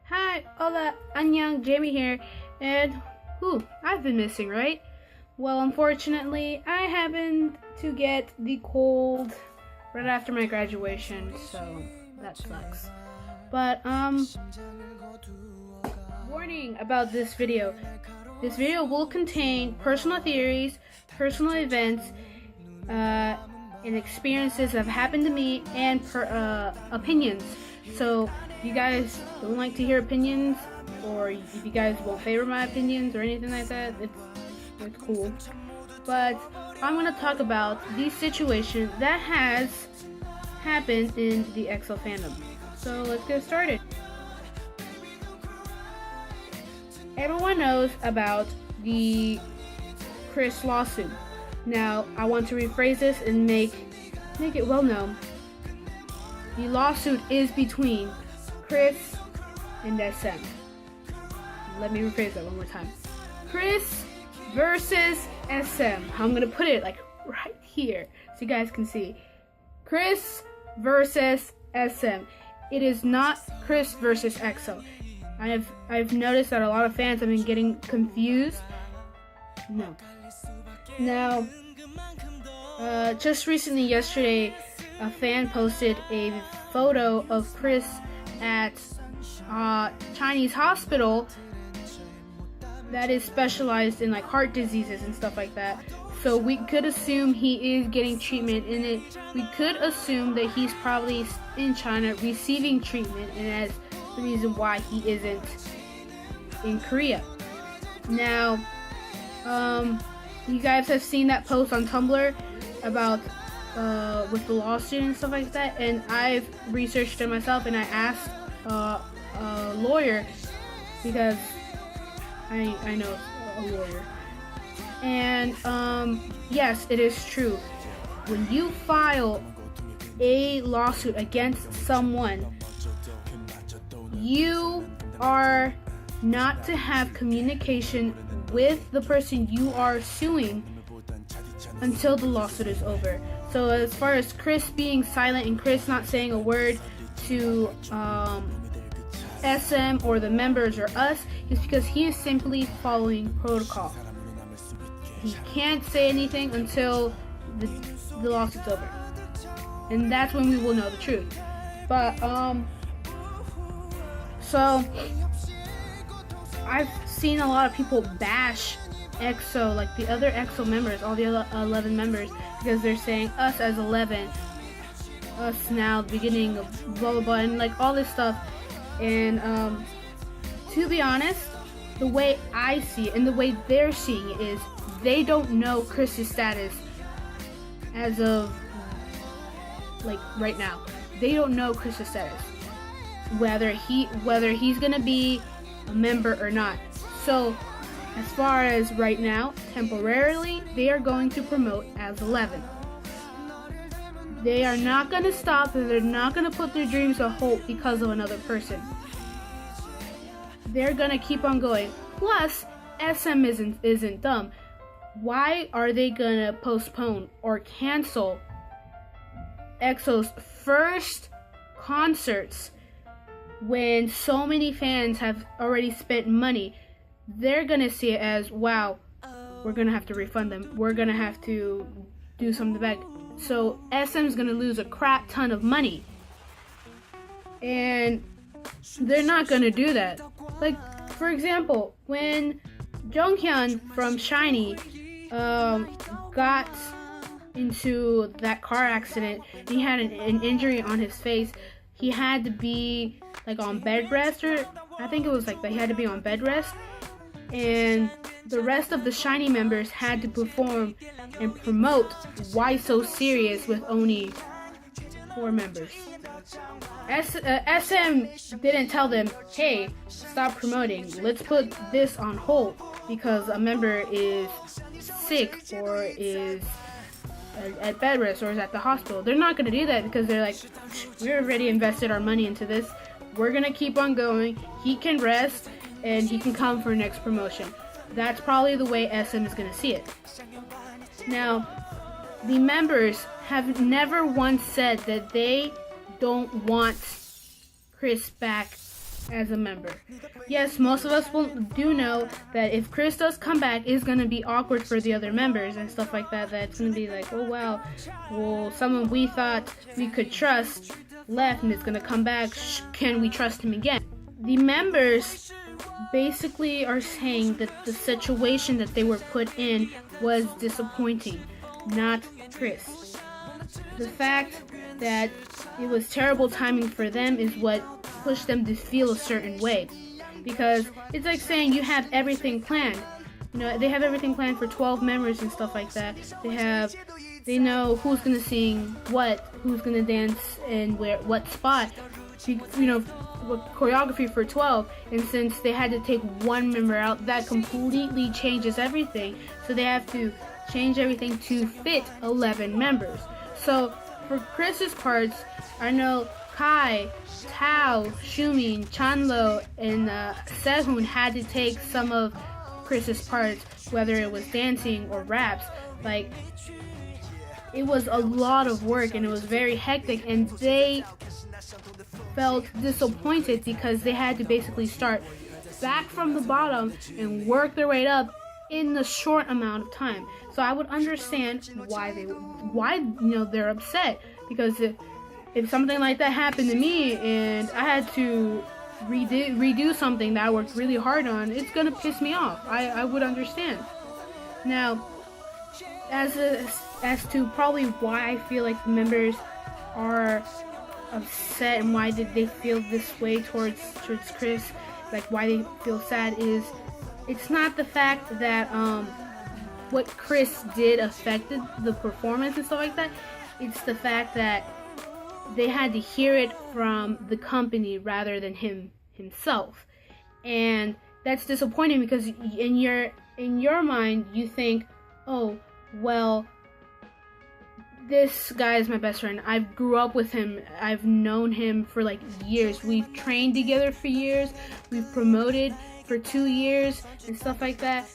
Hi, hola, annyeong, Jamie here, and I've been missing, right? Well, unfortunately, I happened to get the cold right after my graduation, so that sucks. But, warning about this video. This video will contain personal theories, personal events, and experiences that have happened to me, and opinions. So, if you guys don't like to hear opinions, or if you guys won't favor my opinions or anything like that, it's cool. But I'm going to talk about the situation that has happened in the EXO fandom. So let's get started. Everyone knows about the Kris lawsuit. Now, I want to rephrase this and make it well known. The lawsuit is between Kris and SM. Let me rephrase that one more time. Kris versus SM. I'm gonna put it like right here so you guys can see. Kris versus SM. It is not Kris versus EXO. I've noticed that a lot of fans have been getting confused. No. Now, just recently, yesterday, a fan posted a photo of Kris at a Chinese hospital that is specialized in like heart diseases and stuff like that. So we could assume he is getting treatment in it. We could assume that he's probably in China receiving treatment, and that's the reason why he isn't in Korea. Now, you guys have seen that post on Tumblr about with the lawsuit and stuff like that, and I've researched it myself, and I asked a lawyer because I know a lawyer. And yes, it is true. When you file a lawsuit against someone, you are not to have communication with the person you are suing until the lawsuit is over. So as far as Kris being silent and Kris not saying a word to SM or the members or us, is because he is simply following protocol. He can't say anything until the lawsuit's over, and that's when we will know the truth. But so I've seen a lot of people bash EXO, like the other EXO members, all the other 11 members, because they're saying us as 11, us now, the beginning of blah blah blah, and like all this stuff. And to be honest, the way I see it and the way they're seeing it is they don't know Kris's status as of like right now. They don't know Kris's status, whether he's gonna be a member or not. So as far as right now, temporarily, they are going to promote as 11. They are not going to stop, and they're not going to put their dreams to halt because of another person. They're going to keep on going. Plus, SM isn't dumb. Why are they going to postpone or cancel EXO's first concerts when so many fans have already spent money? They're gonna see it as, wow, we're gonna have to refund them. We're gonna have to do something back. So SM's gonna lose a crap ton of money. And they're not gonna do that. Like, for example, when Jonghyun from SHINee got into that car accident, he had an injury on his face. He had to be like on bed rest, or I think it was like he had to be on bed rest. And the rest of the SHINee members had to perform and promote Why So Serious with only 4 members. SM didn't tell them, hey, stop promoting, let's put this on hold because a member is sick or is at bed rest or is at the hospital. They're not going to do that because they're like, we already invested our money into this. We're going to keep on going. He can rest and he can come for next promotion. That's probably the way SM is going to see it. Now, the members have never once said that they don't want Kris back as a member. Yes, most of us do know that if Kris does come back, it's going to be awkward for the other members and stuff like that. That's going to be like, oh wow, well, someone we thought we could trust left and it's going to come back. Can we trust him again? The members basically are saying that the situation that they were put in was disappointing, not Kris. The fact that it was terrible timing for them is what pushed them to feel a certain way, because it's like saying you have everything planned. You know, they have everything planned for 12 members and stuff like that. They know who's gonna sing what, who's gonna dance and where, what spot. You know, choreography for 12, and since they had to take one member out, that completely changes everything. So they have to change everything to fit 11 members. So for Kris's parts, I know Kai, Tao, Xiumin, Chanlo, and Sehun had to take some of Kris's parts, whether it was dancing or raps. Like, it was a lot of work and it was very hectic, and they felt disappointed because they had to basically start back from the bottom and work their way up in a short amount of time. So I would understand why they're upset, because if something like that happened to me and I had to redo something that I worked really hard on, it's gonna piss me off. I would understand. Now, as to probably why I feel like the members are upset and why did they feel this way towards Kris, like why they feel sad, is it's not the fact that what Kris did affected the performance and stuff like that. It's the fact that they had to hear it from the company rather than himself, and that's disappointing, because in your mind you think, oh well, this guy is my best friend. I grew up with him. I've known him for like years. We've trained together for years. We've promoted for 2 years and stuff like that.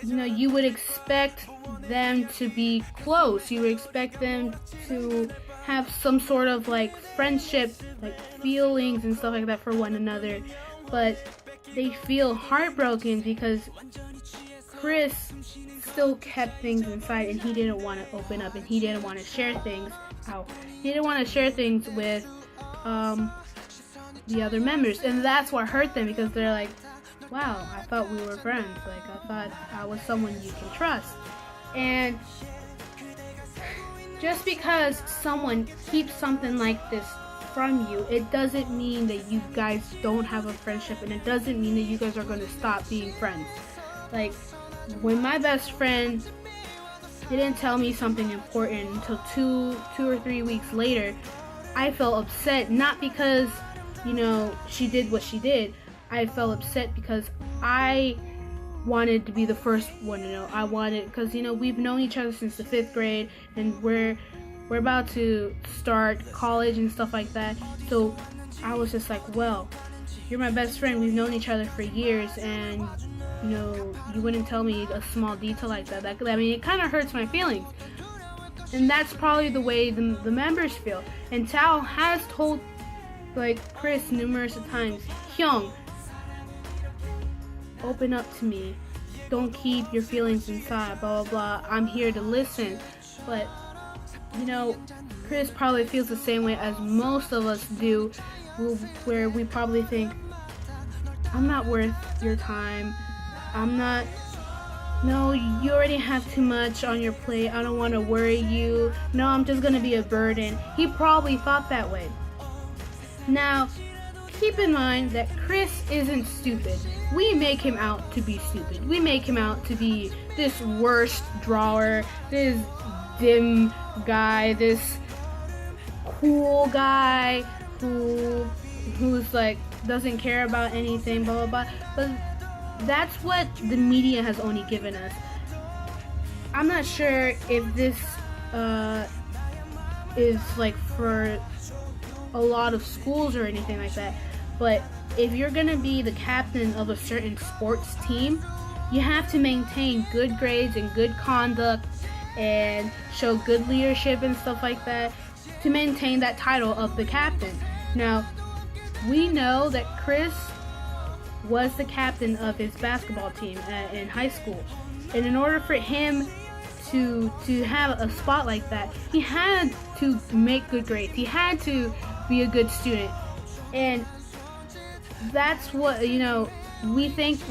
You know, you would expect them to be close. You would expect them to have some sort of like friendship, like feelings and stuff like that for one another. But they feel heartbroken because Kris still kept things inside and he didn't want to open up and he didn't want to share things. He didn't want to share things with the other members, and that's what hurt them, because they're like, wow, I thought we were friends. Like, I thought I was someone you can trust. And just because someone keeps something like this from you, it doesn't mean that you guys don't have a friendship, and it doesn't mean that you guys are going to stop being friends. Like, when my best friend didn't tell me something important until two or 3 weeks later, I felt upset, not because, you know, she did what she did. I felt upset because I wanted to be the first one to know. Because, you know, we've known each other since the 5th grade, and we're about to start college and stuff like that. So I was just like, well, you're my best friend. We've known each other for years, and you know, you wouldn't tell me a small detail like that. I mean, it kind of hurts my feelings. And that's probably the way the members feel. And Tao has told, like, Kris numerous times, Hyung, open up to me. Don't keep your feelings inside, blah, blah, blah. I'm here to listen. But, you know, Kris probably feels the same way as most of us do, where we probably think, I'm not worth your time. No, you already have too much on your plate. I don't want to worry you. No, I'm just going to be a burden. He probably thought that way. Now, keep in mind that Kris isn't stupid. We make him out to be stupid. We make him out to be this worst drawer, this dim guy, this cool guy who's like doesn't care about anything, blah, blah, blah. But that's what the media has only given us. I'm not sure if this is like for a lot of schools or anything like that, but if you're gonna be the captain of a certain sports team, you have to maintain good grades and good conduct and show good leadership and stuff like that to maintain that title of the captain. Now, we know that Kris was the captain of his basketball team in high school, and in order for him to have a spot like that, he had to make good grades. He had to be a good student, and that's what, you know, we think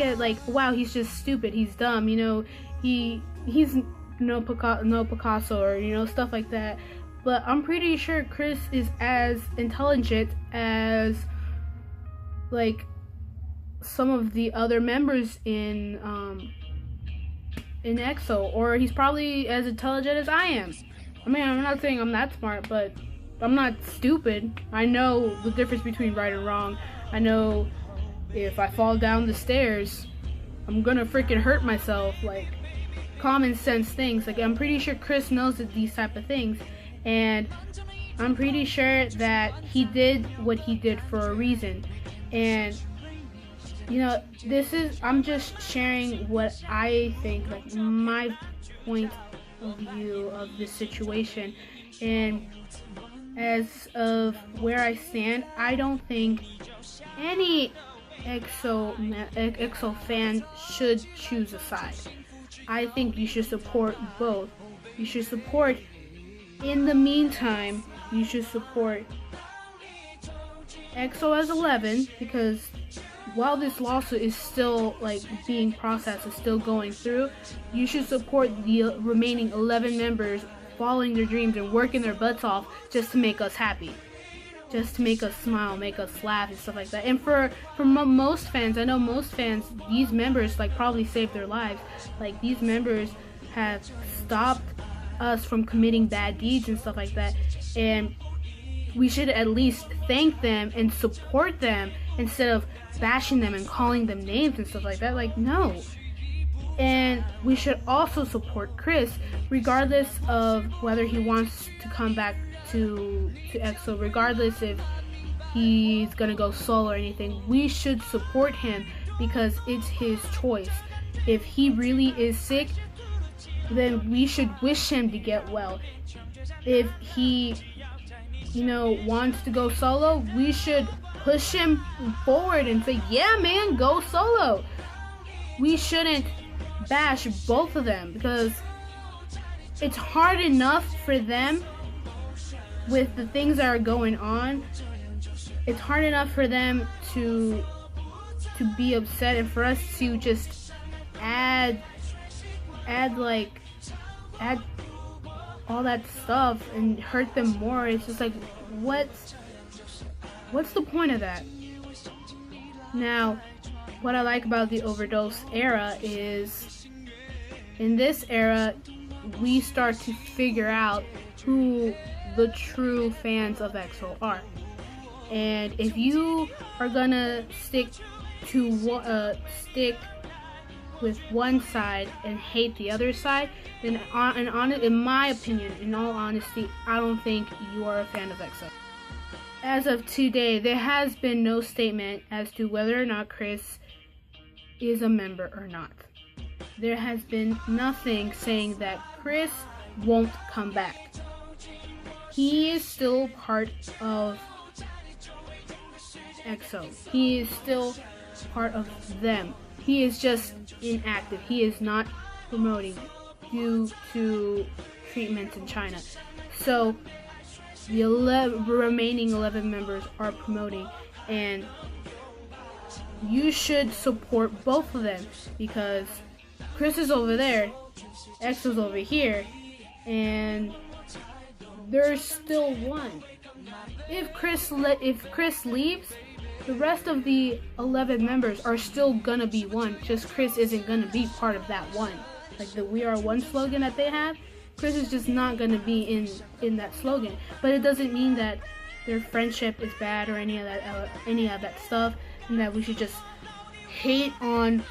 it like, wow, he's just stupid, he's dumb, you know, he's no Picasso, or, you know, stuff like that. But I'm pretty sure Kris is as intelligent as like some of the other members in EXO, or he's probably as intelligent as I am. I mean, I'm not saying I'm that smart, but I'm not stupid. I know the difference between right and wrong. I know if I fall down the stairs, I'm gonna freaking hurt myself. Like, common sense things. Like, I'm pretty sure Kris knows that these type of things, and I'm pretty sure that he did what he did for a reason. And you know, I'm just sharing what I think, like my point of view of this situation. And as of where I stand, I don't think any EXO fan should choose a side. I think you should support both. You should support, in the meantime, you should support EXO as 11, because while this lawsuit is still like being processed, is still going through, you should support the remaining 11 members following their dreams and working their butts off just to make us happy, just to make us smile, make us laugh and stuff like that. And for most fans, I know most fans, these members like probably saved their lives. Like, these members have stopped us from committing bad deeds and stuff like that, and we should at least thank them and support them instead of bashing them and calling them names and stuff like that. Like, no. And we should also support Kris, regardless of whether he wants to come back to EXO, regardless if he's gonna go solo or anything. We should support him because it's his choice. If he really is sick, then we should wish him to get well. If he, you know, wants to go solo, we should push him forward and say, yeah man, go solo. We shouldn't bash both of them, because it's hard enough for them with the things that are going on. It's hard enough for them to be upset, and for us to just add all that stuff and hurt them more. It's just like, what's the point of that? Now, what I like about the overdose era is, in this era, we start to figure out who the true fans of EXO are. And if you are gonna stick with one side and hate the other side, then in my opinion, in all honesty, I don't think you are a fan of EXO. As of today, there has been no statement as to whether or not Kris is a member or not. There has been nothing saying that Kris won't come back. He is still part of EXO. He is still part of them. He is just inactive. He is not promoting due to treatments in China. So the remaining 11 members are promoting, and you should support both of them, because Kris is over there, EXO's over here, and there's still one. If Kris leaves, the rest of the 11 members are still gonna be one. Just Kris isn't gonna be part of that one. Like the "We Are One" slogan that they have, Kris is just not gonna be in that slogan. But it doesn't mean that their friendship is bad or any of that stuff, and that we should just hate on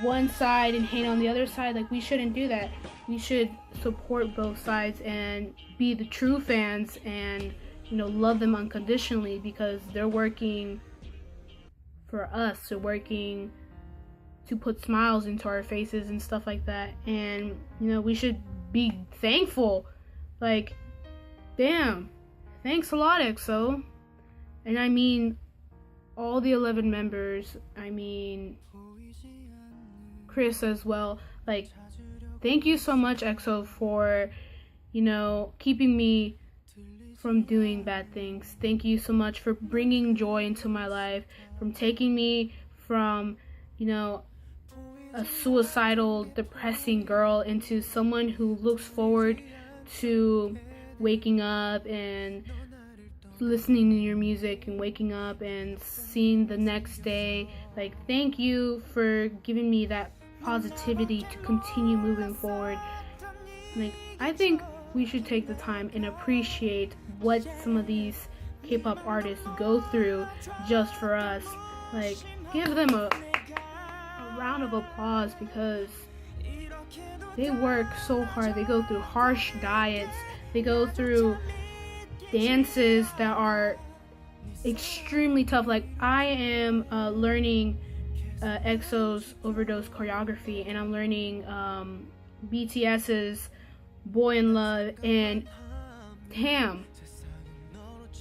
one side and hate on the other side. Like, we shouldn't do that. We should support both sides and be the true fans, and, you know, love them unconditionally, because they're working for us. They're working to put smiles into our faces and stuff like that. And, you know, we should be thankful. Like, damn, thanks a lot, EXO. And I mean all the 11 members. I mean Kris as well. Like, thank you so much, EXO, for, keeping me from doing bad things. Thank you so much for bringing joy into my life, from taking me from, a suicidal, depressing girl into someone who looks forward to waking up and listening to your music and waking up and seeing the next day. Like, thank you for giving me that positivity to continue moving forward. Like, I think we should take the time and appreciate what some of these K-pop artists go through just for us. Like, give them a round of applause, because they work so hard. They go through harsh diets. They go through dances that are extremely tough. Like, I am learning EXO's Overdose choreography, and I'm learning BTS's Boy in Love, and damn,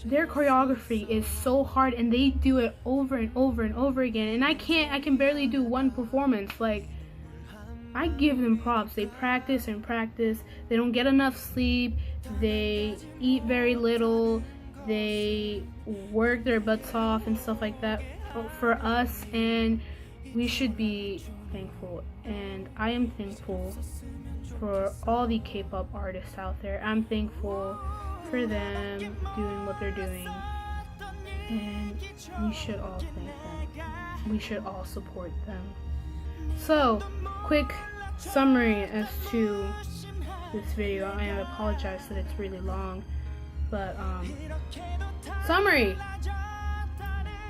their choreography is so hard, and they do it over and over and over again, and I can barely do one performance. Like, I give them props. They practice and practice. They don't get enough sleep. They eat very little. They work their butts off and stuff like that for us, and we should be thankful. And I am thankful for all the K-pop artists out there. I'm thankful for them doing what they're doing, and we should all thank them. We should all support them. So, quick summary as to this video. I apologize that it's really long, but summary: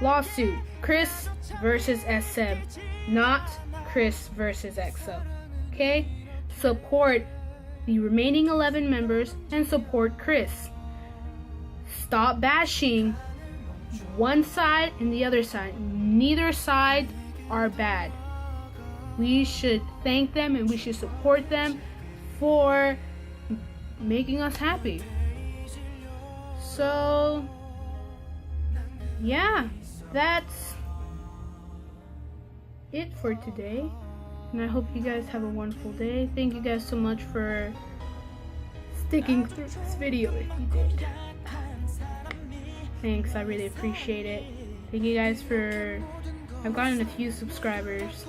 lawsuit, Kris versus SM, not Kris versus EXO. Okay? Support the remaining 11 members and support Kris. Stop bashing one side and the other side. Neither side are bad. We should thank them and we should support them for making us happy. So, yeah, that's it for today. And I hope you guys have a wonderful day. Thank you guys so much for sticking through this video if you did. Thanks, I really appreciate it. Thank you guys for... I've gotten a few subscribers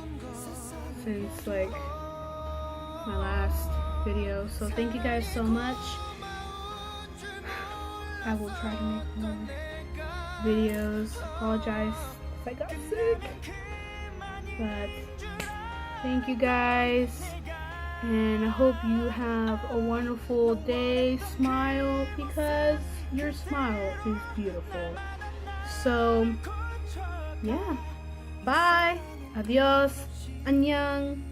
since like my last video, so thank you guys so much. I will try to make more videos. Apologize if I got sick, but thank you guys, and I hope you have a wonderful day. Smile, because your smile is beautiful. So, yeah. Bye. Adios. 안녕.